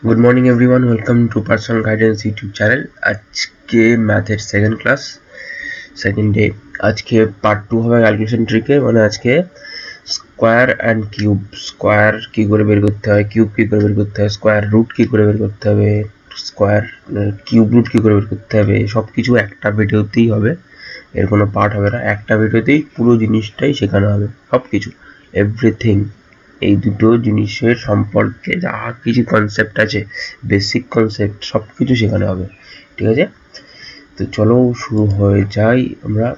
Good morning everyone, welcome to personal guidance YouTube channel. आज के मैथের সেকেন্ড ক্লাস সেকেন্ড ডে। আজকে part 2 হবে ক্যালকুলেশন ট্রিকে। মানে আজকে স্কোয়ার অ্যান্ড কিউব, স্কোয়ার কি করে বের করতে হয়, কিউব কি করে বের করতে হয়, স্কোয়ার রুট কি করে বের করতে হবে, স্কোয়ার কিউব রুট কি করে বের করতে হবে, সব কিছু একটা ভিডিওতেই হবে। এর কোনো পার্ট হবে না, একটা ভিডিওতেই পুরো জিনিসটাই শেখানো হবে, সব কিছু এভরিথিং। এই দুটো জিনিসের সম্পর্কে যা কিছু কনসেপ্ট আছে, বেসিক কনসেপ্ট সব কিছু শেখানো হবে, ঠিক আছে? তো চলো শুরু হয়ে যাই আমরা।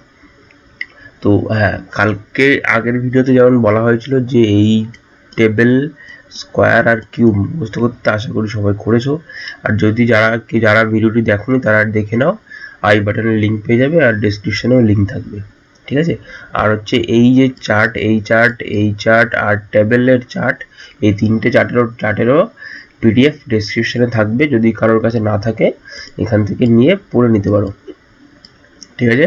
তো হ্যাঁ, কালকে আগের ভিডিওতে যেমন বলা হয়েছিল যে এই টেবিল স্কোয়ার আর কিউব মুখস্থ করতে আশা করি সবাই করেছো। আর যদি যারা ভিডিওটি দেখোনি তারা দেখে নাও, আই বাটনে লিঙ্ক পেয়ে যাবে আর ডেসক্রিপশনেও লিঙ্ক থাকবে, ঠিক আছে? আর হচ্ছে এই যে চার্ট, এই চার্ট আর টেবিলের চার্ট, এই তিনটে চার্টেরও পিডিএফ ডেসক্রিপশনে থাকবে। যদি কারোর কাছে না থাকে এখান থেকে নিয়ে পড়ে নিতে পারো, ঠিক আছে?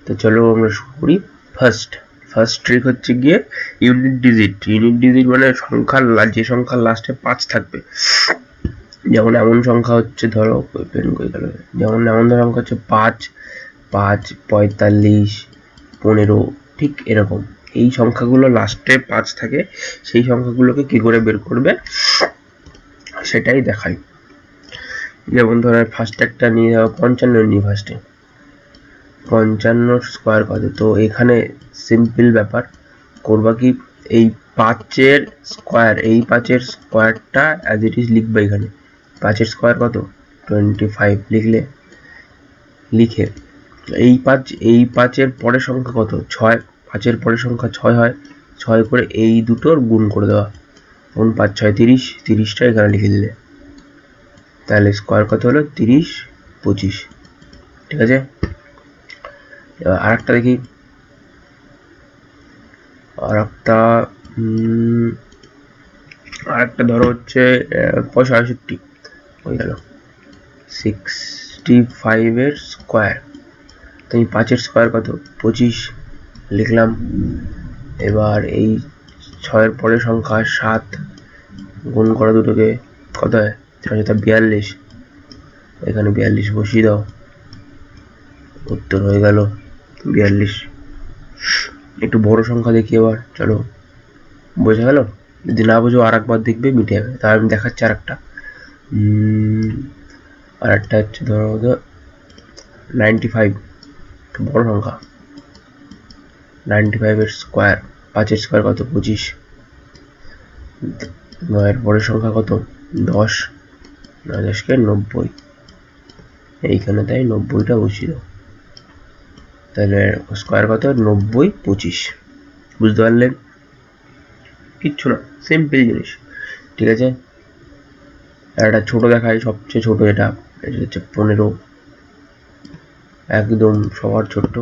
তো চলো আমরা শুরু করি। ফার্স্ট ট্রিক হচ্ছে গিয়ে ইউনিট ডিজিট মানে সংখ্যার যে সংখ্যার লাস্টে 5 থাকবে। যেমন এমন সংখ্যা হচ্ছে, ধরো যেমন এমন সংখ্যা হচ্ছে 5, 45, 15, ঠিক এরকম এই সংখ্যাগুলো লাস্টে 5 থাকে। সেই সংখ্যাগুলোকে কি করে বের করবে সেটাই দেখাই। যেমন ধরো ফার্স্ট একটা নিয়ে যাও, 55 নিয়ে ফার্স্টে 55 স্কোয়ার কত। তো এখানে সিম্পল ব্যাপার, করবা কি, এই 5-এর স্কোয়ারটা অ্যাজ ইট ইজ লিখবে। এখানে 5-এর স্কোয়ার কত, 25 লিখে এই 5-এর পরের সংখ্যা কত, 6। 5-এর পরের সংখ্যা 6 হয়, 6 করে এই দুটোর গুণ করে দেওয়া। তখন 5 6 30, 30টা এখানে লিখে দিলে, তাহলে স্কোয়ার কত হলো 30 25, ঠিক আছে? এবার আরেকটা দেখি, আরেকটা ধরো হচ্ছে 65 হয়ে গেল, 65-এর স্কোয়ার। তো এই 5-এর স্কোয়ার কত, 25 লিখলাম। এবার এই 6-এর পরের সংখ্যা 7, গুণ করা দুটোকে, কত হয় 42, এখানে 42 বসিয়ে দাও, উত্তর হয়ে গেল 42। একটু বড় সংখ্যা দেখি এবার, চলো। বোঝা গেল? যদি না বোঝো আর একবার দেখবে, মিটে যাবে। তার আমি দেখাচ্ছি আরেকটা হচ্ছে ধরো 95, বড় সংখ্যা। 95-এর স্কোয়ার, 5-এর স্কোয়ার কত, 25। 9-এর পরের সংখ্যা কত, 10, 10কে 90, এইখানে তাই 90টা বসিয়ে দাও, তাহলে স্কোয়ার কত, 90 25। বুঝতে পারলেন? কিচ্ছু না, সিম্পল জিনিস, ঠিক আছে? আর একটা ছোট দেখাই, সবচেয়ে ছোট এটা হচ্ছে 15, একদম সবার ছোট।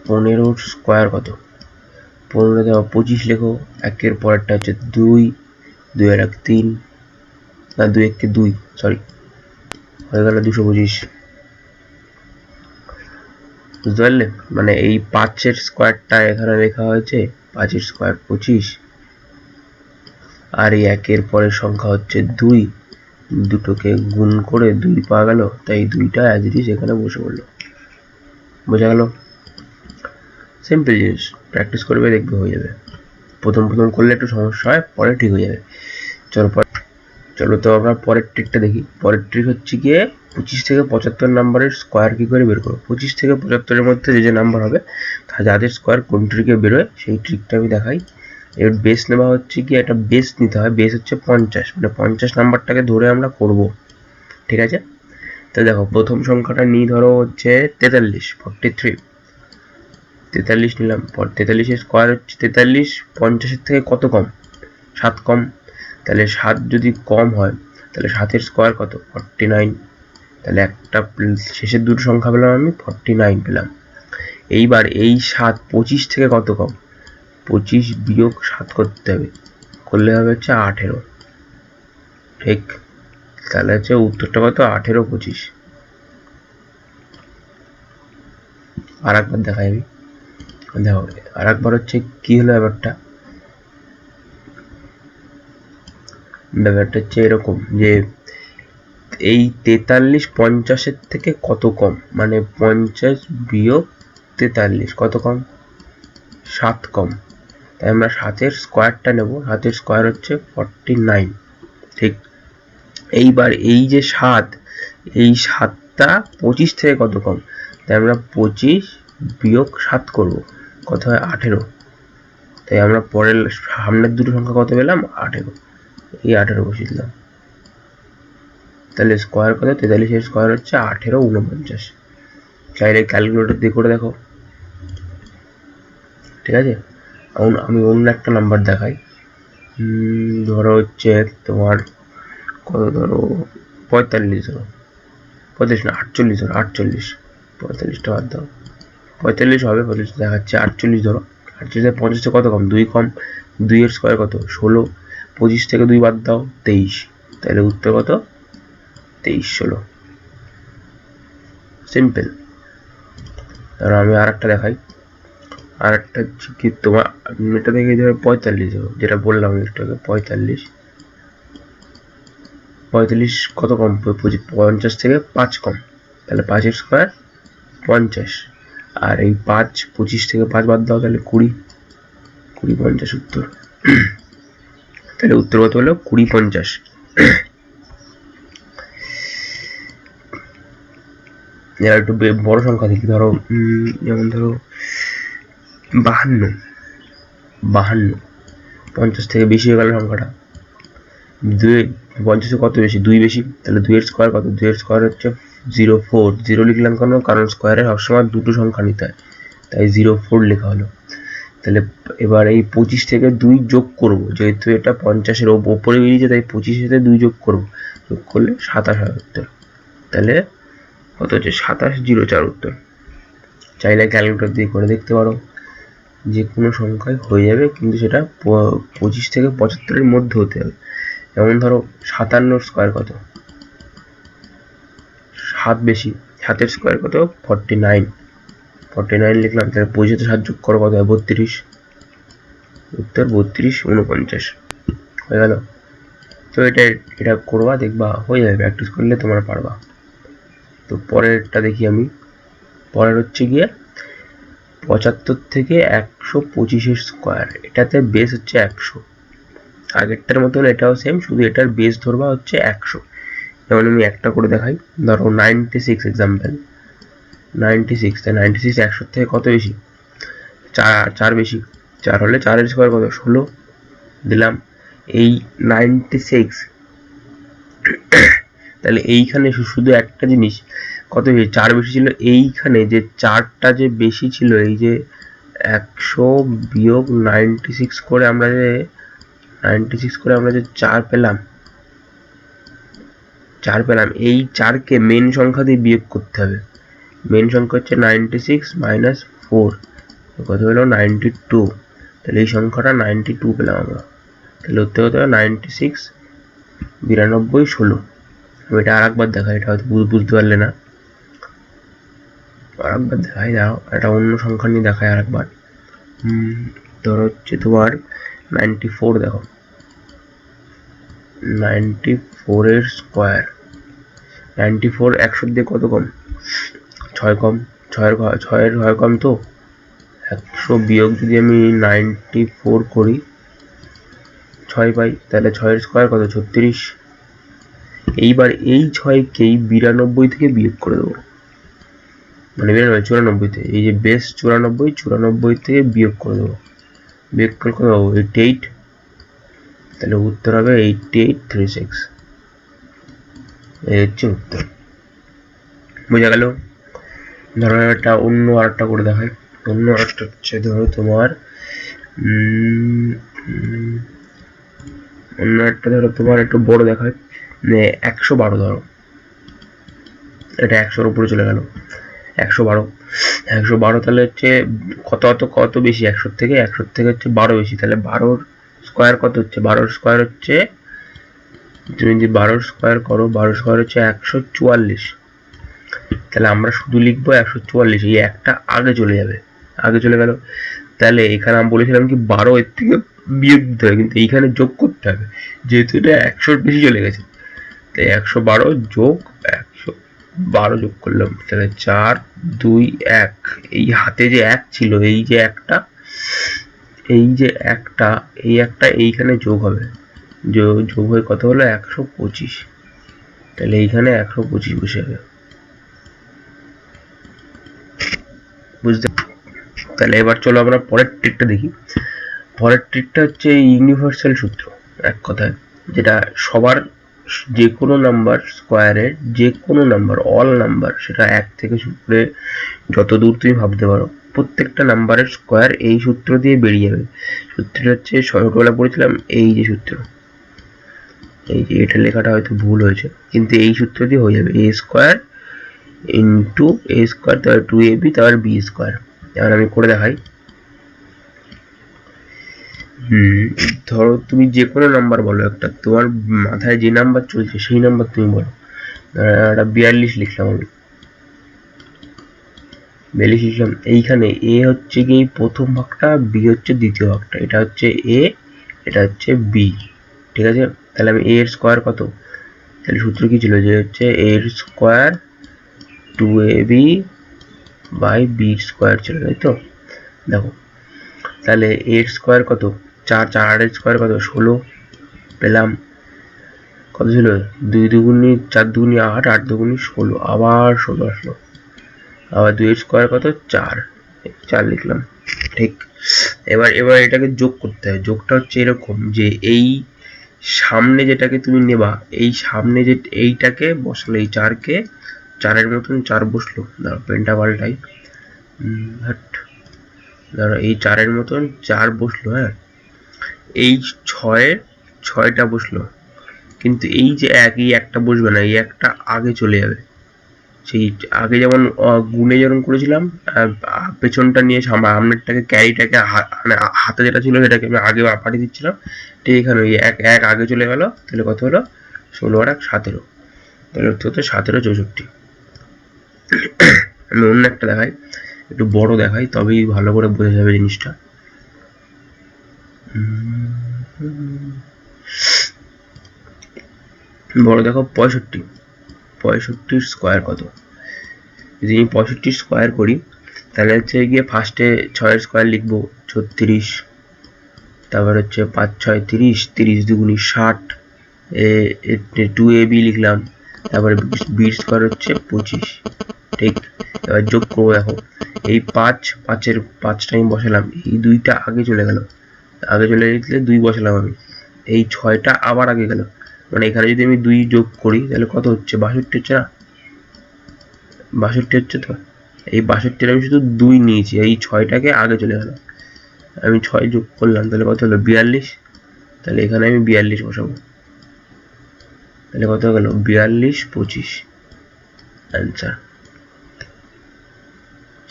15-এর স্কোয়ার কত, 15 দেওয়া 25 লেখো। 1-এর পরেরটা হচ্ছে 2, 2-এর 1 3, না 2-1-কে 2, সরি, হয়ে গেল 225। বুঝতে পারলে? মানে এই 5-এর স্কোয়ারটা এখানে লেখা হয়েছে, 5-এর স্কোয়ার 25, আর এই 1-এর পরের সংখ্যা হচ্ছে 2, দুটোকে গুণ করে 2 পাওয়া গেল, তাই 2টা অ্যাজ ইট ইজ এখানে বসে পড়লো। বোঝা গেল? সিম্পল জিনিস, প্র্যাকটিস করবে দেখবে হয়ে যাবে। প্রথম করলে একটু সমস্যা হয়, পরে ঠিক হয়ে যাবে। চলো তো আমরা পরের ট্রিকটা দেখি। পরের ট্রিক হচ্ছে গিয়ে 25 থেকে 75 নাম্বারের স্কোয়ার কি করে বের করবো। 25 থেকে 75-এর মধ্যে যে নাম্বার হবে, যাদের স্কোয়ার কোন ট্রিকে বেরোয় সেই ট্রিকটা আমি দেখাই। এর বেস নেওয়া হচ্ছে কি, একটা বেস নিতে হয়। বেস হচ্ছে 50, মানে 50 নাম্বারটাকে ধরে আমরা করব, ঠিক আছে? তো দেখো, প্রথম সংখ্যাটা নিই, ধরো হচ্ছে 43, 43, 43 নিলাম। 43-এর স্কোয়ার হচ্ছে 43, 50-এর থেকে কত কম, 7 কম। তাহলে 7 যদি কম হয়, তাহলে 7-এর স্কোয়ার কত, 49। তাহলে একটা শেষের দুটো সংখ্যা পেলাম আমি, 49 পেলাম। এইবার এই 7 25 থেকে কত কম, 25 বিয়োগ 7 করতে হবে, করলে হবে হচ্ছে 18, ঠিক? তাহলে হচ্ছে উত্তরটা কত, 18 25। আর একবার দেখাই আমি, দেখো আর একবার হচ্ছে কি হলো ব্যাপারটা, ব্যাপারটা হচ্ছে এরকম যে এই 43 50-এর থেকে কত কম, মানে 50 বিয়োগ 43 কত কম, 7 কম। তাই আমরা 7-এর স্কোয়ারটা নেব। 7-এর স্কোয়ার হচ্ছে 49, ঠিক। এইবার এই যে 7, এই 7টা 25 থেকে কত কম, তাই আমরা 25 বিয়োগ 7 করব, কত হয় 18। তাই আমরা পরের সামনের দুটো সংখ্যা কত পেলাম, 18। এই 18 বসিয়ে দিলাম। তাহলে স্কোয়ার কত, 43-এর স্কোয়ার হচ্ছে 18 49। চাইলে ক্যালকুলেটর দিয়ে করে দেখো, ঠিক আছে। আমি অন্য একটা নাম্বার দেখাই। ধরো হচ্ছে তোমার কত, ধরো 45, ধরো 45 না 48, ধরো 48, 45টা বাদ দাও, 45 হবে, 45 দেখাচ্ছে 48। ধরো 48 50 কত কম, 2 কম, 2-এর স্কোয়ার কত 16, 25 থেকে 2 বাদ দাও 23, তাহলে উত্তর কত 23 16। সিম্পল। ধরো আমি আর একটা দেখাই, আর একটা হচ্ছে কি তোমার এটা দেখে ধরো 45, ধরো যেটা বললাম একটু আগে, 45 কত কম, 50 থেকে 5 কম, তাহলে 5-এর স্কোয়ার 50, আর এই 5 25 থেকে 5 বাদ দাও, তাহলে 20 20 50 উত্তর। তাহলে উত্তর কত হলো 20 50। এরা একটু বড় সংখ্যা দেখি, ধরো যেমন ধরো 52, 50 থেকে বেশি হয়ে গেল সংখ্যাটা, 50 কত বেশি, 2 বেশি, তাহলে 2-এর স্কোয়ার কত, 2-এর স্কোয়ার হচ্ছে 04, 0 লিখলাম কেন, কারণ স্কোয়ারে সবসময় দুটো সংখ্যা নিতে হয়, তাই 04 লেখা হলো। তাহলে এবার এই 25 থেকে 2 যোগ করব, যেহেতু এটা 50-এর ওপরে বেরিয়েছে তাই 25 সাথে 2 যোগ করব, যোগ করলে 27 হয় উত্তর। তাহলে কত হচ্ছে 2704 উত্তর। চাইলে ক্যালকুলেটর দিয়ে করে দেখতে পারো, যে কোনো সংখ্যায় হয়ে যাবে, কিন্তু সেটা 25 থেকে 75-এর মধ্যে হতে হবে। যেমন ধরো 57-এর স্কোয়ার কত, 7 বেশি, 7-এর স্কোয়ার কত 49 লিখলাম, তাহলে 25 সাথে 7 যোগ করো কত হয় 32, উত্তর 32 49 হয়ে গেল। তো এটা করবা, দেখবা হয়ে যাবে, প্র্যাকটিস করলে তোমরা পারবা। তো পরেরটা দেখি আমি, পরের হচ্ছে গিয়ে 75 থেকে 125-এর স্কোয়ার, এটাতে বেস হচ্ছে 100, আগেরটার মতন এটাও সেম, শুধু এটার বেস ধরবা হচ্ছে 100। যেমন আমি একটা করে দেখাই, ধরো 96 এক্সাম্পল, 96, তাই 96 100 থেকে কত বেশি, 4 বেশি, 4 হলে 4-এর স্কোয়ার কত 16 দিলাম। এই 96, তাহলে এইখানে শুধু একটা জিনিস, কত বেশি 4 বেশি ছিল, এইখানে যে 4টা যে বেশি ছিল, এই যে 100 বিয়োগ 96 করে আমরা যে 4 পেলাম, এই 4কে মেন সংখ্যা দিয়ে বিয়োগ করতে হবে। মেন সংখ্যা হচ্ছে 96 মাইনাস 4, কত হলো 92, তাহলে এই সংখ্যাটা 92 পেলাম আমরা। তাহলে উত্তর হতে হবে 96 92 16। আমি এটা আর একবার দেখাই, এটা হয়তো বুঝতে পারলে না, আর একবার দেখাই, দাও এটা অন্য সংখ্যা নিয়ে দেখাই আর একবার। ধরো হচ্ছে তোমার 94, দেখো 94-এর স্কোয়ার, 94 100 দিয়ে কত কম, 6 কম, 6 কম, তো 100 বিয়োগ যদি আমি 94 করি 6 পাই, তাহলে 6-এর স্কোয়ার কত 36। এইবার এই 6কেই 92 থেকে বিয়োগ করে দেবো, মানে 94 থেকে, এই যে বেস 94 থেকে বিয়োগ করে দেবো, বিয়োগ করে কত পাবো 88, তাহলে উত্তর হবে 8836। এই হচ্ছে উত্তর, বোঝা গেল। ধরো একটা অন্য আরেকটা করে দেখাই, অন্য আরেকটা হচ্ছে ধরো তোমার অন্য একটা, ধরো তোমার একটু বড় দেখায়, 112, ধরো এটা 100-র উপরে চলে গেল, 112, তাহলে হচ্ছে কত বেশি, 100 থেকে হচ্ছে 12 বেশি, তাহলে 12-র স্কোয়ার কত হচ্ছে, 12-র স্কোয়ার হচ্ছে, তুমি যদি 12-র স্কোয়ার করো, 12-র স্কোয়ার হচ্ছে 144, তাহলে আমরা শুধু লিখবো 144, এই একটা আগে চলে যাবে, আগে চলে গেল। তাহলে এখানে আমি বলেছিলাম কি 12 এর থেকে বিয়োগ দিতে হবে, কিন্তু এইখানে যোগ করতে হবে, যেহেতু এটা 100 বেশি চলে গেছে। তাই 112 যোগ 112 যোগ করলাম, তাহলে 4 2 1। এই হাতে যে 1 ছিল, এই যে একটা এই একটা এইখানে যোগ হবে, যোগ হয়ে কত হলো 125। তাহলে এইখানে 125 বসে যাবে, বুঝতে। তাহলে এবার চলো আমরা পরের ট্রিকটা দেখি। পরের ট্রিকটা হচ্ছে ইউনিভার্সাল সূত্র, এক কথায় যেটা সবার যে কোনো নাম্বার স্কোয়ারের যে কোনো নাম্বার, অল নাম্বার, সেটা 1 থেকে শুরু করে যত দূর তুমি ভাবতে পারো, প্রত্যেকটা নাম্বারের স্কোয়ার এই সূত্র দিয়ে বেরিয়ে যাবে। সূত্রটা হচ্ছে ছোটবেলা পড়েছিলাম, এই যে সূত্র, এই যে এটা লেখাটা হয়তো ভুল হয়েছে, কিন্তু এই সূত্র দিয়ে হয়ে যাবে এ স্কোয়ার ইন্টু এ স্কোয়ার, তারপর 2ab, তারপর বি স্কোয়ার। এবার আমি করে দেখাই। ধরো তুমি যে কোনো নাম্বার বলো একটা, তোমার মাথায় যে নাম্বার চলছে সেই নাম্বার তুমি বলো। একটা 42 লিখলাম আমি, 42 লিখলাম। এইখানে এ হচ্ছে কি প্রথম ভাগটা, বি হচ্ছে দ্বিতীয় ভাগটা, এটা হচ্ছে এ, এটা হচ্ছে বি, ঠিক আছে। তাহলে আমি এ এর স্কোয়ার কত, তাহলে সূত্র কি ছিল, যে হচ্ছে এ এর square 2ab by B square ছিল, তাই তো। দেখো তাহলে এর স্কোয়ার কত, 4, 4 এর স্কোয়ার কত 16 পেলাম। কত ছিল, 2 দুগুণি 4 দুগুণি 8, 8 দুগুণি 16, আবার 16 আসলো। আবার 2 এর স্কোয়ার কত 4, 4 লিখলাম, ঠিক। এবার এটাকে যোগ করতে হবে। যোগটা হচ্ছে এরকম, যে এই সামনে যেটাকে তুমি নেবা, এই সামনে যে এইটাকে বসালে, এই 4কে 4-এর মতন 4 বসলো, ধরো পেনটা পাল্টাই, ধরো এই 4-এর মতন 4 বসলো, হ্যাঁ। এই 6-6টা বসলো, কিন্তু এই যে এই একটা বসবে না, এই একটা আগে চলে যাবে। সেই আগে যেমন গুণে যেমন করেছিলাম, পেছনটা নিয়ে সামনেরটাকে ক্যারিটাকে মানে হাতে যেটা ছিল সেটাকে আমি আগে পাঠিয়ে দিচ্ছিলাম, ঠিক এখানে ওই এক আগে চলে গেল। তাহলে কত হলো, 16 আর 17, তাহলে হচ্ছে 17 64। আমি অন্য একটা দেখাই, একটু বড় দেখাই, তবেই ভালো করে বোঝা যাবে জিনিসটা। বড় দেখো 65, 65 স্কোয়ার কত, যদি আমি 65 স্কোয়ার করি, তাহলে হচ্ছে গিয়ে ফার্স্টে 6 স্কোয়ার লিখবো 36, তারপর হচ্ছে 5 6 30, 30 দুগুণি 60, 2ab লিখলাম, তারপরে বির স্কোয়ার হচ্ছে 25, ঠিক। এবার যোগ করবো, দেখো এই 5-5-এর 5টা আমি বসালাম, এই 2টা আগে চলে গেল, আগে চলে গেলে 2 বসালাম আমি, এই 6টা আবার আগে গেল, মানে এখানে যদি আমি 2 যোগ করি তাহলে কত হচ্ছে, 62 হচ্ছে না, 62 হচ্ছে তো। এই 62-এর আমি শুধু 2 নিয়েছি, এই 6টাকে আগে চলে গেল, আমি 6 যোগ করলাম, তাহলে কত হলো 42। তাহলে এখানে আমি 42 বসাবো, তাহলে কত গেল 42 25 অ্যান্সার,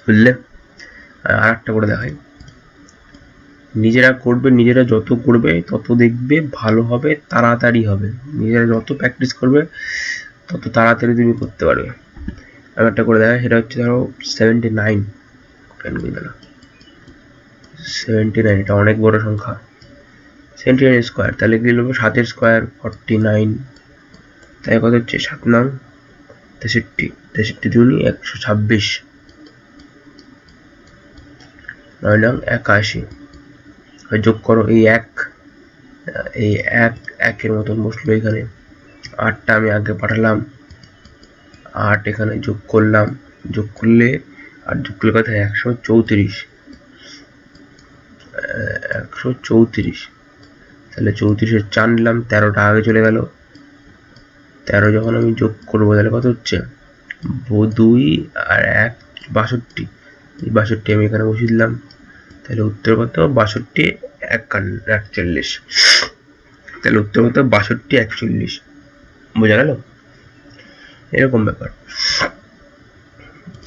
বুঝলে। আর একটা করে দেখাই, নিজেরা করবে, নিজেরা যত করবে তত দেখবে ভালো হবে, তাড়াতাড়ি হবে। নিজেরা যত প্র্যাকটিস করবে তত তাড়াতাড়ি তুমি করতে পারবে। আমি একটা করে দেখাই, সেটা হচ্ছে ধরো 79, 79, এটা অনেক বড় সংখ্যা, 79 স্কোয়ার, তাহলে কি লিখবো 7-এর স্কোয়ার 49, তাই কত হচ্ছে 7 নং 63, 63 দুগুণি 126, 9 নং 81। যোগ করো, এই একের মতন বসলো এখানে, 8টা আমি আগে পাঠালাম, 8 এখানে যোগ করলাম, যোগ করলে আর যোগ করলে কথা 134, 134, তাহলে 34-এর 4 নিলাম, 13টা আগে চলে গেল, 13 যখন আমি যোগ করবো তাহলে কত হচ্ছে 2 আর 1 62, এই 62 আমি এখানে বসিয়ে দিলাম, তাহলে উত্তর কত 62 41, তাহলে উত্তর কত 62 41, বোঝা গেল, এরকম ব্যাপার।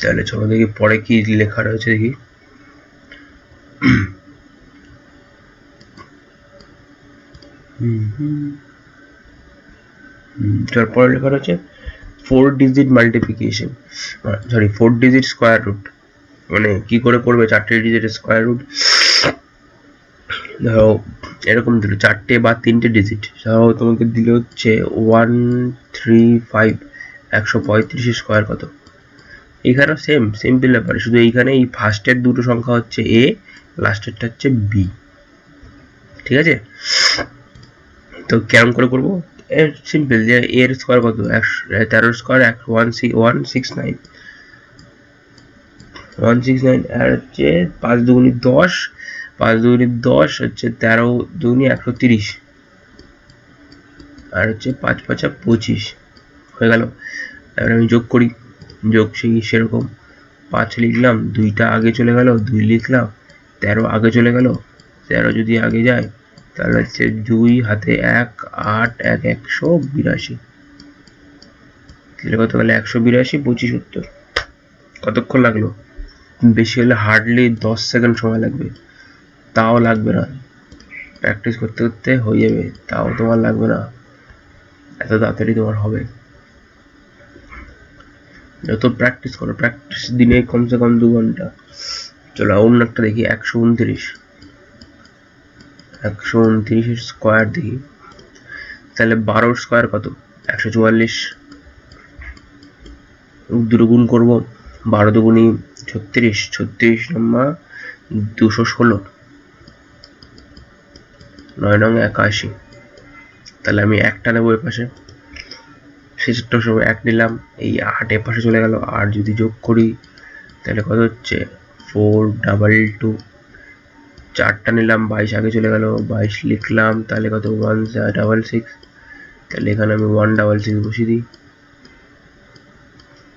তাহলে চলো দেখি পরে কি লেখা রয়েছে, দেখি। তারপরে লেখা রয়েছে 4 digit multiplication, 4 digit square root. মানে কি করে করবে, 4টে ডিজিটের স্কোয়ার রুট। ধরো এরকম দিল 4টে বা 3টে ডিজিট, ধরো তোমাকে দিলে হচ্ছে 135, 135 স্কোয়ার কত। এখানেও সেম সিম্পল ব্যাপার, শুধু এইখানে এই ফার্স্টের দুটো সংখ্যা হচ্ছে এ, লাস্টেরটা হচ্ছে বি। ঠিক আছে, তো কেমন করে করবো, সিম্পল, যে এর স্কোয়ার কত, 13 স্কোয়ার 169, আর হচ্ছে 5 দুগুণি 10, 5 দুগুণি 10 হচ্ছে 13 দুগুণি 130, আর হচ্ছে 5 5 25 হয়ে গেল। এবার আমি যোগ করি, যোগ সেরকম 5 লিখলাম, 2টা আগে চলে গেল, 2 লিখলাম, 13 আগে চলে গেল, 13 যদি আগে যায় তাহলে হচ্ছে 2 হাতে 1, 8 1 182, তাহলে কত গেল 182, 25 উত্তর। কতক্ষণ লাগলো, বেশি হলে হার্ডলি 10 সেকেন্ড সময় লাগবে, তাও লাগবে না, প্র্যাকটিস করতে করতে হয়ে যাবে, তাও তোমার লাগবে না, এত তাড়াতাড়ি তোমার হবে। যত প্র্যাকটিস করো, প্র্যাকটিস দিনে কমসে কম 2 ঘন্টা। চলো অন্য একটা দেখি, 129 এর স্কোয়ার দেখি, তাহলে 12 স্কোয়ার কত, 144, দুটো গুণ করবো, 12 দুগুণি 36, 36 নম্বর 216, 9 নং 81, তাহলে আমি একটা নেবো এ পাশে, শেষেরটার সময় 1 নিলাম, এই 8 এ পাশে চলে গেল, আর যদি যোগ করি তাহলে কত হচ্ছে 422, 4টা নিলাম, 22 আগে চলে গেল, 22 লিখলাম, তাহলে কত 166, তাহলে এখানে আমি 166 বসিয়ে দিই,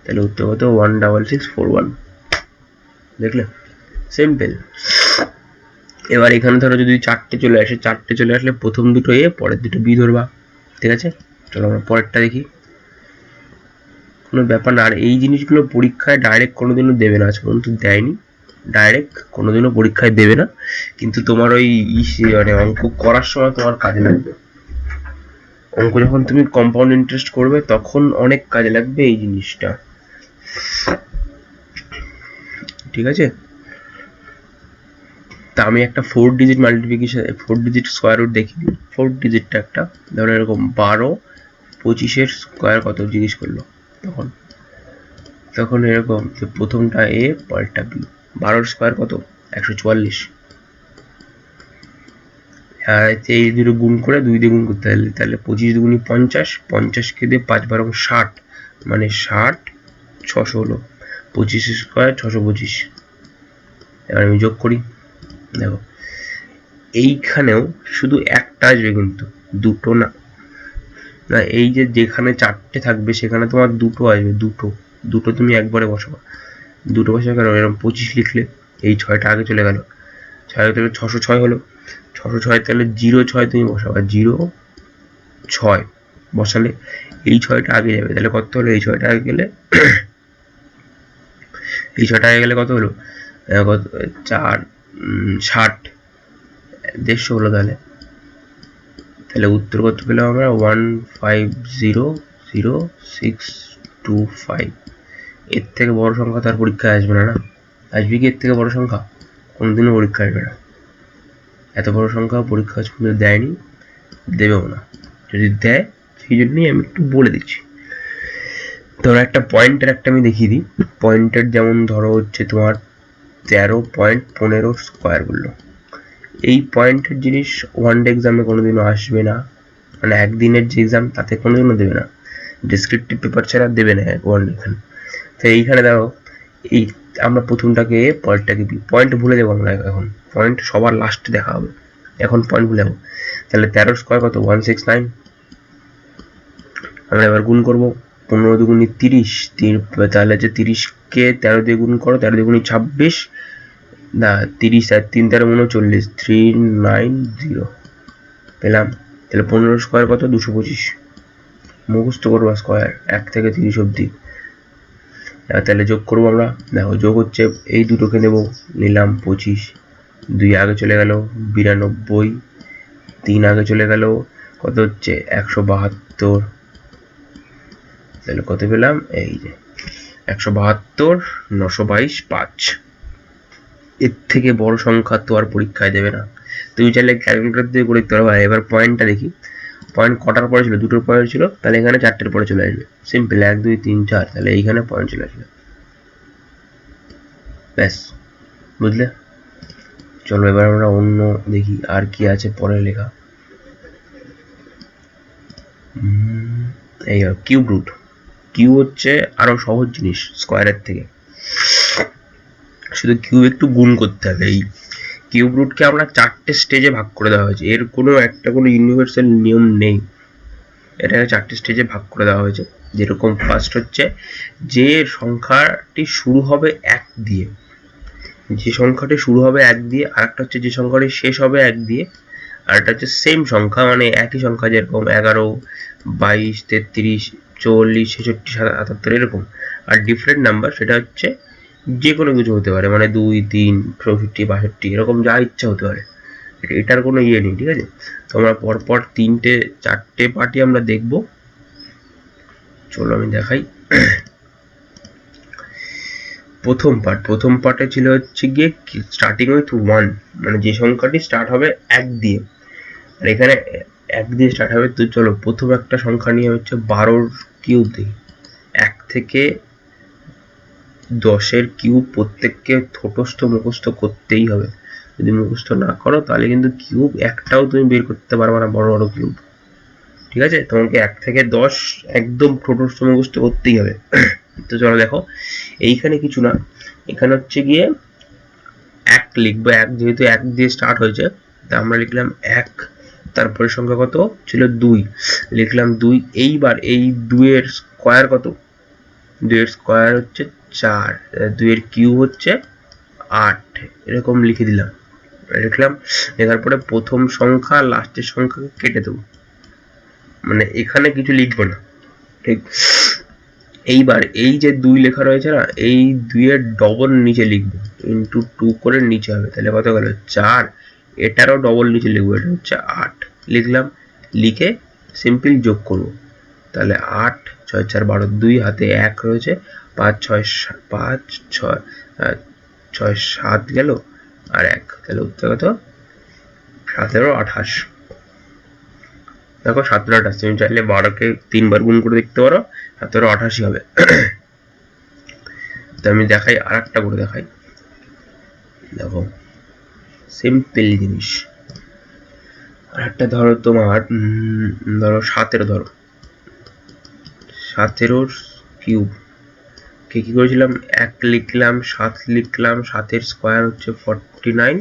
তাহলে উত্তর কত 16641। দেখলে সিম্পল। এবার এখানে ধরো যদি 4টে চলে আসে, 4টে চলে আসলে প্রথম দুটো এ, পরের দুটো বি ধরবা। ঠিক আছে, চলো আমরা পরেরটা দেখি। কোনো ব্যাপার না, আর এই জিনিসগুলো পরীক্ষায় ডাইরেক্ট কোনোদিনও দেবে না, আজ পর্যন্ত দেয়নি, ডাইরেক্ট কোনোদিনও পরীক্ষায় দেবে না, কিন্তু তোমার ওই মানে অঙ্ক করার সময় তোমার কাজে লাগবে। অঙ্ক যখন তুমি কম্পাউন্ড ইন্টারেস্ট করবে তখন অনেক কাজে লাগবে এই জিনিসটা। ঠিক আছে, তা আমি একটা 4 digit multiplication, 4 digit square root দেখি। 4 ডিজিটটা একটা ধরো এরকম 12, 25 স্কোয়ার কত জিজ্ঞেস করলো, তখন এরকম যে প্রথমটা এ, পরেরটা বি। 12 স্কোয়ার কত, 144, আর এই দুটো গুণ করে 2 দিয়ে গুণ করতে হবে, তাহলে 25 দুগুণি 50, 50 কে দিয়ে 5 12 60, মানে 60, 600 হলো, 25 স্কোয়ার 625। এবার আমি যোগ করি, দেখো এইখানেও শুধু একটা আসবে, কিন্তু দুটো না, না এই যে যেখানে 4টে থাকবে সেখানে তোমার দুটো আসবে, দুটো তুমি একবারে বসাবো, দুটো বসাবে কেন, এরকম 25 লিখলে এই 6টা আগে চলে গেল, 6 আগে চলে 606 হলো, 606 তাহলে 06 তুমি বসাবা, 06 বসালে এই 6টা আগে যাবে, তাহলে কত হলো, এই 6টা আগে গেলে এই 6টা আগে গেলে কত হলো, কত 4 60, 150 হলো, তাহলে উত্তর কত পেলাম আমরা 150065। এর থেকে বড় সংখ্যা তার পরীক্ষায় আসবে না, আসবে কি এর থেকে বড় সংখ্যা, কোনোদিনও পরীক্ষা আসবে না, এত বড় সংখ্যা পরীক্ষা আজ পর্যন্ত দেয়নি, দেবেও না, যদি দেয় সেই জন্যই আমি একটু বলে দিচ্ছি। ধরো একটা পয়েন্টের একটা আমি দেখিয়ে দিই, পয়েন্টের যেমন ধরো হচ্ছে তোমার 13.15 স্কোয়ার বললো, এই পয়েন্টের জিনিস ওয়ান ডে এক্সামে কোনোদিনও আসবে না, মানে একদিনের যে এক্সাম তাতে কোনোদিনও দেবে না, ডেসক্রিপটিভ পেপার ছাড়া দেবে না ওয়ান এখানে। তো এইখানে দেখো এই আমরা প্রথমটাকে এ, পরেরটাকে বি, পয়েন্ট ভুলে যাবো আমরা, এখন পয়েন্ট সবার লাস্টে দেখা হবে, এখন পয়েন্ট ভুলে যাবো। তাহলে 13 স্কোয়ার কত 169, আমরা এবার গুণ করবো, 15 দুগুণি 30, তাহলে যে 30কে 13 দিয়ে গুণ করো, 13 দুগুণি 26, না 30 আর 3 13 39, 390 পেলাম। তাহলে 15 স্কোয়ার কত 225, মুখস্থ করবো স্কোয়ার 1 থেকে 30 অব্দি। তাহলে যোগ করবো আমরা, দেখো যোগ হচ্ছে এই দুটোকে নেব, নিলাম 25, 2 আগে চলে গেল 92, 3 আগে চলে গেল কত হচ্ছে 172, তাহলে কত পেলাম, এই যে 172, 922, 5। এর থেকে বড় সংখ্যা তো আর পরীক্ষায় দেবে না। তুমি চাইলে ক্যালকুলেটর দিয়ে করে দিতে পারো। এবার পয়েন্টটা দেখি, পয়েন্ট কটার পরে ছিল, দুটোর পরে ছিল, তাহলে এখানে 4টের পরে চলে আসবে। সিম্পল, 1 2 3 4, তাহলে এইখানে পয়েন্ট চলে আসবে। ব্যাস, বুঝলে? চলো এবার আমরা অন্য দেখি আর কি আছে পরে লেখা। এই কিউব রুট। কিউ হচ্ছে আরো সহজ জিনিস স্কোয়ারের থেকে, শুধু কিউব একটু গুণ করতে হবে। এই কিউব রুটকে আমরা 4টে স্টেজে ভাগ করে দেওয়া হয়েছে, এর কোনো ইউনিভার্সাল নিয়ম নেই, এটাকে 4টে স্টেজে ভাগ করে দেওয়া হয়েছে। যেরকম ফার্স্ট হচ্ছে যে সংখ্যাটি শুরু হবে 1 দিয়ে, যে সংখ্যাটি শুরু হবে 1 দিয়ে, আর একটা হচ্ছে যে সংখ্যাটি শেষ হবে 1 দিয়ে, আর একটা হচ্ছে সেম সংখ্যা মানে একই সংখ্যা, যেরকম 11 22 33 44 66 77 এরকম, আর ডিফারেন্ট নাম্বার, সেটা হচ্ছে যে কোনো কিছু হতে পারে, মানে 2 3 64 62 এরকম যা ইচ্ছা হতে পারে, এটার কোনো ইয়ে নেই। ঠিক আছে, তো আমরা পরপর 4টে পার্টি আমরা দেখব। চলো আমি দেখাই। প্রথম পার্টে ছিল হচ্ছে গিয়ে স্টার্টিং উইথ 1, মানে যে সংখ্যাটি স্টার্ট হবে 1 দিয়ে, আর এখানে 1 দিয়ে স্টার্ট হবে। তো চলো প্রথম একটা সংখ্যা নিয়ে হচ্ছে 12 কিউব দেখি। 1 থেকে 10-এর কিউব প্রত্যেককে ছোটস্থ মুখস্থ করতেই হবে, যদি মুখস্থ না করো তাহলে কিন্তু কিউব একটাও তুমি বের করতে পারবে না, বড় বড় কিউব। ঠিক আছে, তোমাকে 1 থেকে 10 একদম ছোটস্থ মুখস্থ করতেই হবে। তো চলো দেখো, এইখানে কিছু না, এখানে হচ্ছে গিয়ে 1 লিখবো। 1 যেহেতু 1 দিয়ে স্টার্ট হয়েছে, তা আমরা লিখলাম 1, তারপরে সংখ্যা কত ছিল 2, লিখলাম 2। এইবার এই 2 এর স্কোয়ার কত, 2 এর স্কোয়ার হচ্ছে 4, 2 এর কিউব হচ্ছে 8, এরকম লিখে দিলাম, লিখলাম। লেখার পরে প্রথম সংখ্যা লাস্টের সংখ্যাকে কেটে দেবো, মানে এখানে কিছু লিখবো না। ঠিক, এইবার এই যে 2 লেখা রয়েছে না, এই 2 এর ডবল নিচে লিখবো, ইন্টু 2 করে নিচে হবে, তাহলে কত গেল 4, এটারও ডবল নিচে লিখবো, এটা হচ্ছে 8, লিখলাম। লিখে সিম্পল যোগ করবো, তাহলে 8 6 4 12, 2 হাতে 1 রয়েছে, 5 6 7 গেল, আর 1, তাহলে উত্তর কত 17 28। দেখো 17 28, তুমি চাইলে 12কে 3 বার গুণ করে দেখতে পারো, 17 88 হবে। তো আমি দেখাই, আর একটা করে দেখাই। দেখো সিম্পল জিনিস, আর একটা ধরো তোমার ধরো 17, ধরো 17 কিউব কে কি করেছিলাম, 1 লিখলাম, 7 লিখলাম, 7 এর স্কোয়ার হচ্ছে 49,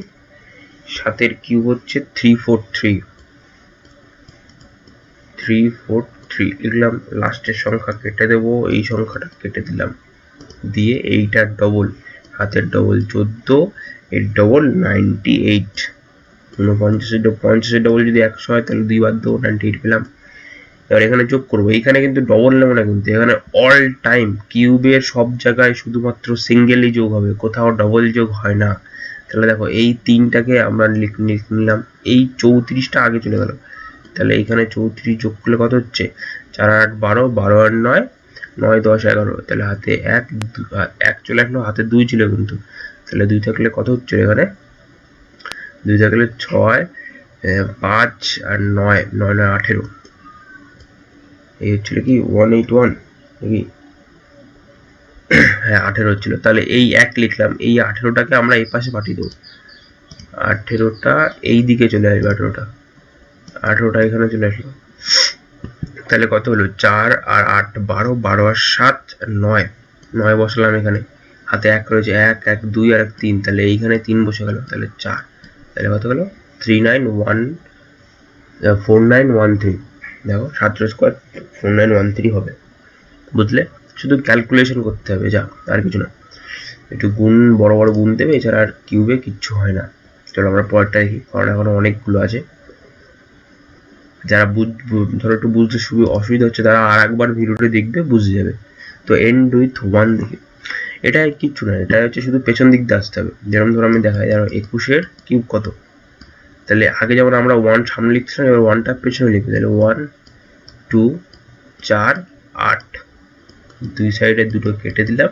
7 এর কিউব হচ্ছে 343 লিখলাম। লাস্টের সংখ্যা কেটে দেবো, এই সংখ্যাটা কেটে দিলাম, দিয়ে এইটার ডবল, হাতের ডবল 14, এর ডবল 98, 49-এর ডবল যদি 100 হয় তাহলে 2 বাদ দেবো, 98 পেলাম। এবার এখানে যোগ করবো, এইখানে কিন্তু ডবল নেবো না, কিন্তু এখানে অল টাইম কিউবের সব জায়গায় শুধুমাত্র সিঙ্গেলই যোগ হবে, কোথাও ডবল যোগ হয় না। তাহলে দেখো এই 3টাকে আমরা নিলাম, এই 34টা আগে চলে গেল, তাহলে এইখানে 34 যোগ করলে কত হচ্ছে, 4 8 12, 12 আর 9 9 10 11, তাহলে হাতে 1 চলে আসলো, হাতে 2 ছিল কিন্তু, তাহলে 2 থাকলে কত হচ্ছে, এখানে 2 থাকলে 6 5 আর 9 9 9 18, এই হচ্ছিল কি 181 নাকি, হ্যাঁ 18 হচ্ছিল। তাহলে এই 1 লিখলাম, এই 18টাকে আমরা এই পাশে পাঠিয়ে দেবো, 18টা এই দিকে চলে আসবে, 18টা এখানে চলে আসলো, তাহলে কত হলো 4 আর 8 12, 12 আর 7 9, 9 বসালাম এখানে, হাতে 1 রয়েছে, 1 1 2 আর 1 3, তাহলে এইখানে 3 বসে গেল, তাহলে 4, তাহলে কত গেল 4913। দেখো 17 স্কোয়ার 4913 হবে, বুঝলে? শুধু ক্যালকুলেশন করতে হবে, যা, আর কিছু না, একটু গুণ বড় বড় গুণ দেবে, এছাড়া আর কিউবে কিচ্ছু হয় না। চলো আমরা পরেরটা দেখি, কারণ এখনো অনেকগুলো আছে। যারা ধরো একটু বুঝতে অসুবিধা হচ্ছে, তারা আর একবার ভিডিওটা দেখবে, বুঝে যাবে। তো এন্ড উইথ 1 দেখি, এটা কিচ্ছু না, এটা হচ্ছে শুধু পেছন দিক দিয়ে আসতে হবে। যেরকম ধরো আমি দেখাই, ধরো 21-এর কিউব কত, তাহলে আগে যেমন আমরা 1 সামনে লিখছিলাম, এবার 1টা পেছনে লিখবে, তাহলে 1 2 4 8, 2 সাইডে দুটো কেটে দিলাম,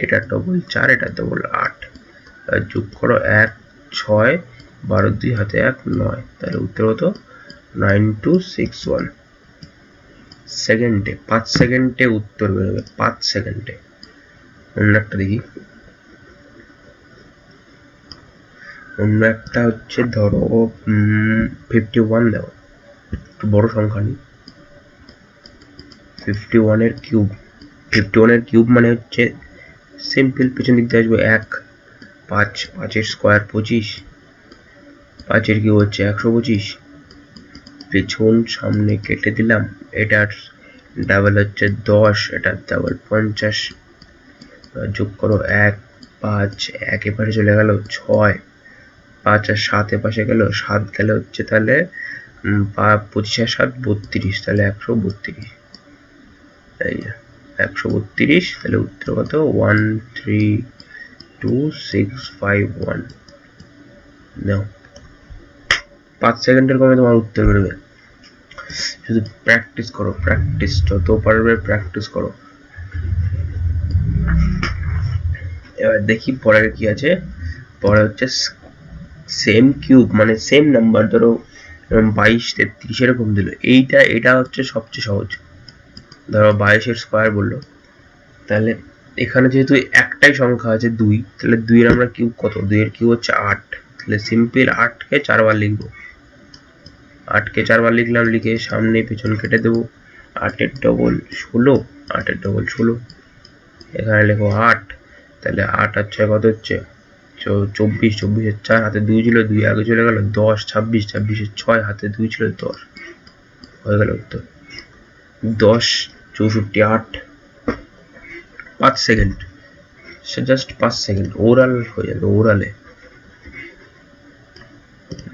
এটা ডবল 4, এটা ডবল 8, যোগ করো 1 6 12 2 হাতে 1 9, তাহলে উত্তর কত 9261 সেকেন্ডে, 5 সেকেন্ডে উত্তর বেরোবে, 5 সেকেন্ডে। অন্য একটা দেখি, অন্য একটা হচ্ছে ধরো 51 দেখো, একটু বড় সংখ্যা নেই, 51 এর কিউব, 51 এর কিউব মানে হচ্ছে সিম্পল, পিছন দিক দিয়ে আসবে 1 5, 5 এর স্কোয়ার 25, 5 এর কিউব হচ্ছে 125, পেছন সামনে কেটে দিলাম, এটার ডাবল হচ্ছে 10, এটার ডাবল 50, যোগ করো 1 5, 1 এপাশে চলে গেল 6, 5 আর 7 এপাশে গেল, 7 গেল হচ্ছে তাহলে 25 আর 7 32, তাহলে 132, এই 132, তাহলে উত্তর কত 132651। নাও 5 সেকেন্ডের কমে তোমার উত্তর বেরোবে, শুধু প্র্যাকটিস করো, প্র্যাকটিস যত পারবে প্র্যাকটিস করো। এবার দেখি পরের কি আছে, পরে হচ্ছে সেম কিউব মানে সেম নাম্বার, ধরো 22 33 এরকম দিল, এটা হচ্ছে সবচেয়ে সহজ। ধরো 22 এর স্কোয়ার বললো, তাহলে এখানে যেহেতু একটাই সংখ্যা আছে 2, তাহলে 2 এর আমরা কিউব কত, 2 এর কিউব হচ্ছে 8, তাহলে সিম্পল 8 কে 4 বার লিখবো, 8 কে 4 বার লিখলাম, লিখে সামনে পেছন কেটে দেবো, 8 এর ডবল 16, 8 এর ডবল 16, এখানে লেখো 8, তাহলে 8 আর 6 কত হচ্ছে 24, 24 এর 4 হাতে 2 ছিল, 2 আগে চলে গেল, 10 26, 26 এর 6 হাতে 2 ছিল 10, হয়ে গেল উত্তর 10 64 8, 5 সেকেন্ড, সে জাস্ট 5 সেকেন্ড ওরাল হয়ে যাবে, ওরালে।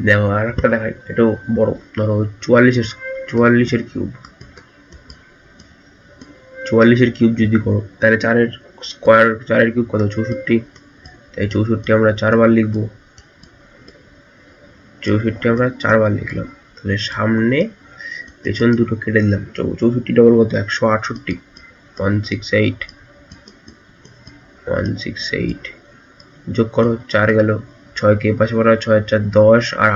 দেখো আর একটা দেখাই, এটাও বড়, ধরো 44 এর কিউব, 44 এর কিউব যদি করো, তাহলে 4 এর স্কোয়ার, 4 এর কিউব কত 64, তাই 64 আমরা 4 বার লিখবো, 64 আমরা 4 বার লিখলাম, তাহলে সামনে পেছন দুটো কেটে দিলাম, 64 ডবল কত 168, 168, যোগ করো 4 গেল, 6 কে পাশে পড়া 6 আর 4 10, আর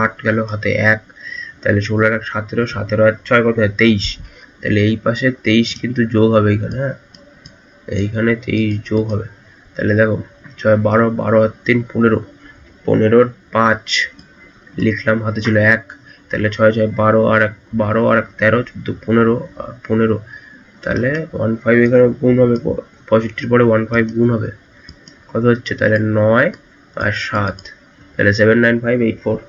8 গেল হাতে 1, তাহলে 16 আর 17, 17 আর 6 কত 23, তাহলে এই পাশে 23 কিন্তু যোগ হবে এখানে, হ্যাঁ এইখানে 23 যোগ হবে, তাহলে দেখো 6 12, 12 আর 3 15, 15 আর 5 লিখলাম, হাতে ছিল 1, তাহলে 6 6 12 আর 13 14 15 আর 15, তাহলে 15 এখানে গুণ হবে, 65 পরে 15 গুণ হবে, কত হচ্ছে তাহলে 9 আর 7, তাহলে 79584,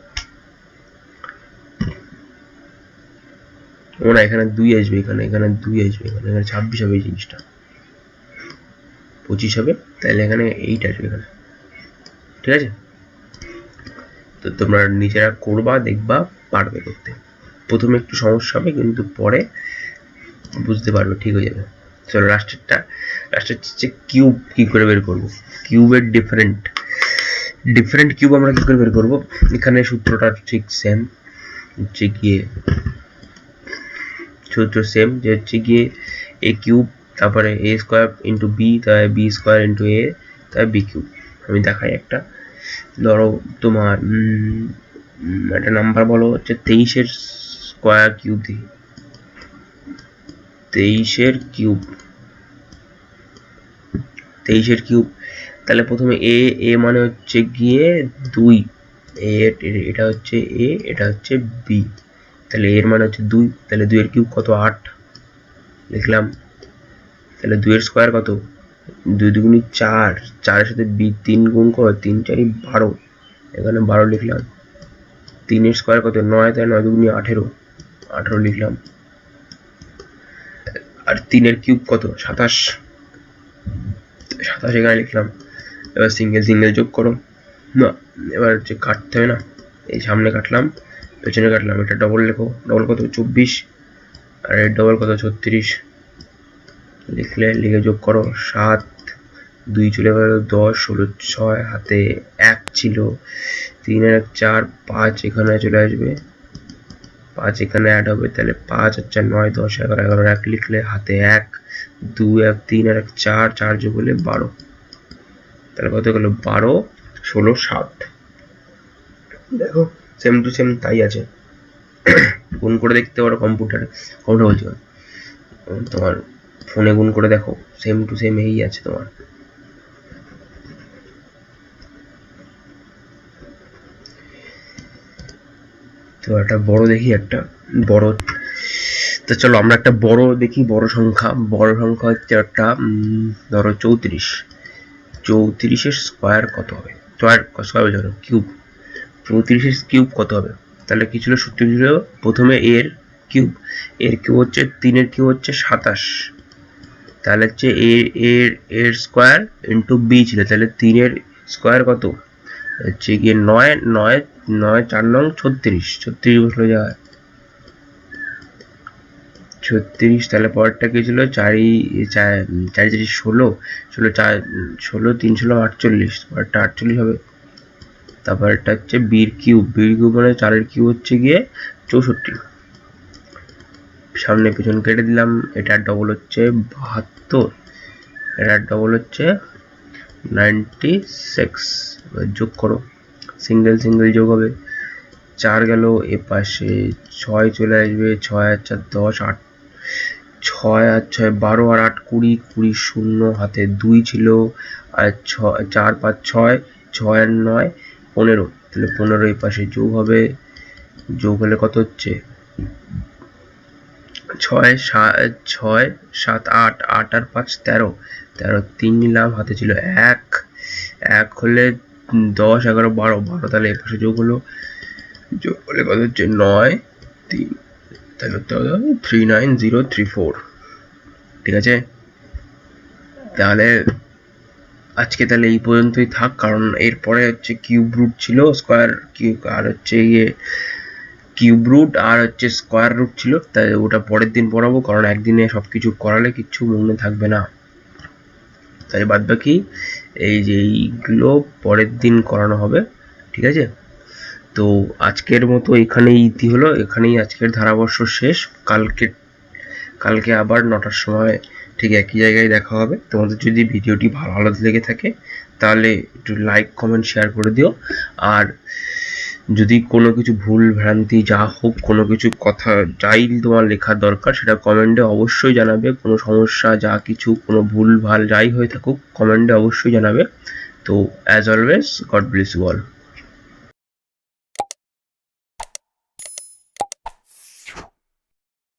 না এখানে 2 আসবে, এখানে 2 আসবে, এখানে 26 হবে, এই জিনিসটা 25 হবে, তাহলে এখানে 8 আসবে এখানে, ঠিক আছে। তো তোমরা নিজেরা করবা, দেখবা পারবে করতে, প্রথমে একটু সমস্যা হবে কিন্তু পরে বুঝতে পারবে, ঠিক হয়ে যাবে। চলো লাস্টের হচ্ছে কিউব কি করে বের করবো, কিউবের ডিফারেন্ট কিউব আমরা কি করে বের করবো, এখানে সূত্রটা ঠিক সেম, হচ্ছে গিয়ে সূত্র সেম, যে হচ্ছে গিয়ে এ কিউব, তারপরে এ স্কোয়ার ইন্টু বি, তাই বি স্কোয়ার ইন্টু এ, তাই বি কিউব। আমি দেখাই একটা, ধরো তোমার একটা নাম্বার বলো হচ্ছে 23 এর স্কোয়ার কিউব দিই, 23 এর কিউব, তাহলে প্রথমে এ মানে হচ্ছে গিয়ে 2, এটা হচ্ছে এ, এটা হচ্ছে বি, তাহলে এর মানে হচ্ছে 2, তাহলে 2 এর কিউব কত 8 লিখলাম, তাহলে 2 এর স্কোয়ার কত 2 দুগুণি 4, 4 এর সাথে বি 3 গুণ করো, 3 4 12, এখানে 12 লিখলাম, 3 এর স্কোয়ার কত 9, তাই 9 দুগুণি 18 লিখলাম, আর 3 এর কিউব কত 27 এখানে লিখলাম। এবার সিঙ্গেল যোগ করো, না এবার হচ্ছে কাটতে হবে না, এই সামনে কাটলাম পেছনে কাটলাম, এটা ডবল লেখো, ডবল কত 24, আর এর ডবল কত 36, লিখে যোগ করো 7, 2 চলে গেল 10, 16 6 হাতে 1 ছিল, 3 আর 1 4, 5 এখানে চলে আসবে, 5 এখানে অ্যাড হবে, তাহলে 5 আর 4 9 10 11 11 1 লিখলে হাতে 1 2 1 3 আর 1 4 4 যোগ হলে 12, তাহলে কত গেল 12 16 7। দেখো সেম টু সেম তাই আছে, গুণ করে দেখতে পারো কম্পিউটারে, বলছি তোমার ফোনে গুণ করে দেখো, সেম টু সেম এই আছে তোমার। তো একটা বড় দেখি, একটা বড়, তো চলো আমরা একটা বড় দেখি। বড় সংখ্যা হচ্ছে একটা ধরো 34। 34-এর স্কোয়ার কত হবে? স্কোয়ার বলছো কিউব। 34-এর কিউব কত হবে? তাহলে কি ছিল? সূত্র ছিল প্রথমে এর কিউব হচ্ছে 3-এর কিউব হচ্ছে 27, তাহলে হচ্ছে এর স্কোয়ার ইন্টু বি ছিল, তাহলে 3-এর স্কোয়ার কত হচ্ছে গিয়ে 9 9 9 4 9 36 বসলো যায় 36। তাহলে পরেরটা কি ছিল? 4 4 16 16 3 16 48, পরেরটা 48 হবে। তারপর এটা হচ্ছে বির কিউব মানে 4-এর কিউব হচ্ছে গিয়ে 64, সামনে পিছন কেটে দিলাম। এটা ডবল হচ্ছে 72, এটা ডবল হচ্ছে 96। যোগ করো, সিঙ্গেল যোগ হবে। 4 গেল এ পাশে, 6 চলে আসবে, 6 আর 4 10, 8 6 আর 6 12 আর 8 20 20 শূন্য হাতে 2 ছিল, আর 4 5 6 6 আর 9 15, তাহলে 15 এই পাশে যোগ হবে। যোগ হলে কত হচ্ছে? 6 7 8 8 আর 5 13 13 3 নিলাম, হাতে ছিল 1 1 হলে 10 11 12 12, তাহলে এই পাশে যোগ হলো কত হচ্ছে? 9 3, তাহলে 39034। ঠিক আছে, তাহলে আজকে তাহলে এই পর্যন্তই থাক, কারণ এরপরে হচ্ছে কিউব রুট ছিল, স্কোয়ার কিউব আর হচ্ছে কিউব রুট আর হচ্ছে স্কোয়ার রুট ছিল, তাই ওটা পরের দিন পড়াবো, কারণ একদিনে সবকিছু করালে কিচ্ছু মনে থাকবে না। তাই বাদ বাকি এই যে এইগুলো পরের দিন করানো হবে। ঠিক আছে, তো আজকের মতো এখানেই ইতি হলো, এখানেই আজকের ধারাবর্ষ শেষ। কালকে আবার 9টার সময় ঠিক একই জায়গায় দেখা হবে। তোমাদের যদি ভিডিওটি ভালো লেগে থাকে তাহলে একটু লাইক কমেন্ট শেয়ার করে দিও, আর যদি কোনো কিছু ভুল ভ্রান্তি যা হোক, কোনো কিছু কথা যাই তোমার লেখার দরকার সেটা কমেন্টে অবশ্যই জানাবে। কোনো সমস্যা যা কিছু, কোনো ভুল ভাল যাই হয়ে থাকুক কমেন্টে অবশ্যই জানাবে। তো as always, God bless you all.